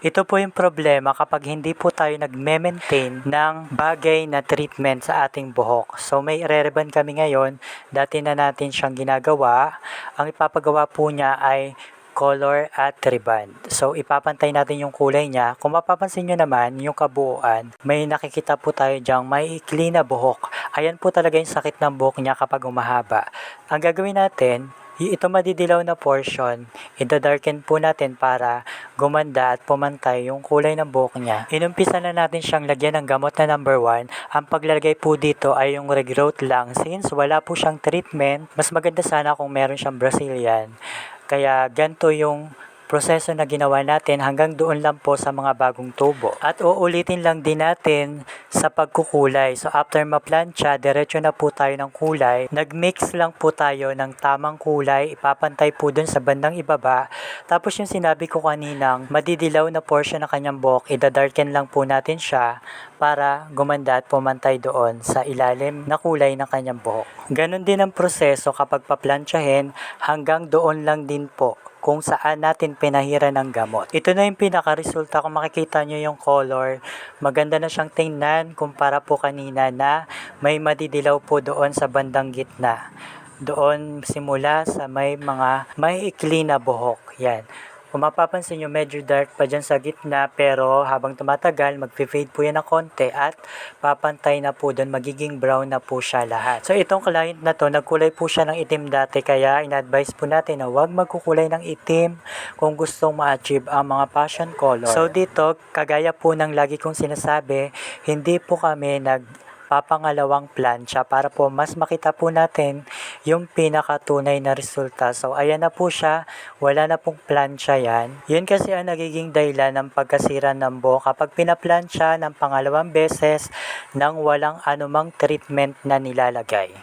Ito po yung problema kapag hindi po tayo nagme-maintain ng bagay na treatment sa ating buhok. So may re-rebond kami ngayon, dati na natin siyang ginagawa. Ang ipapagawa po niya ay color at rebond. So ipapantay natin yung kulay niya. Kung mapapansin nyo naman, yung kabuuan, may nakikita po tayo dyang may ikli na buhok. Ayan po talaga yung sakit ng buhok niya kapag humahaba. Ang gagawin natin, ito madidilaw na portion, ida-darken po natin para gumanda at pumantay yung kulay ng buhok niya. Inumpisa na natin siyang lagyan ng gamot na number 1. Ang paglalagay po dito ay yung regrowth lang. Since wala po siyang treatment, mas maganda sana kung meron siyang Brazilian. Kaya ganito yung proseso na ginawa natin hanggang doon lang po sa mga bagong tubo. At uulitin lang din natin sa pagkukulay. So after ma-plancha, diretso na po tayo ng kulay. Nag-mix lang po tayo ng tamang kulay. Ipapantay po dun sa bandang ibaba. Tapos yung sinabi ko kaninang madidilaw na portion ng kanyang buhok, idadarken lang po natin siya para gumanda at pumantay doon sa ilalim na kulay ng kanyang buhok. Ganon din ang proseso kapag paplantsahin, hanggang doon lang din po kung saan natin pinahiran ng gamot. Ito na yung pinaka-resulta. Kung makikita nyo yung color, maganda na siyang tingnan kumpara po kanina na may madidilaw po doon sa bandang gitna. Doon simula sa may ikli na buhok. Yan. Kung mapapansin nyo, medyo dark pa dyan sa gitna, pero habang tumatagal, mag-fade po yan ng konti at papantay na po doon, magiging brown na po siya lahat. So itong client na to, nagkulay po siya ng itim dati, kaya in-advise po natin na huwag magkukulay ng itim kung gustong ma-achieve ang mga passion color. So dito, kagaya po ng lagi kong sinasabi, hindi po kami papangalawang plancha para po mas makita po natin yung pinakatunay na resulta. So ayan na po siya, wala na pong plancha yan. Yun kasi ang nagiging dahilan ng pagkasira ng buhok kapag pinaplancha ng pangalawang beses nang walang anumang treatment na nilalagay.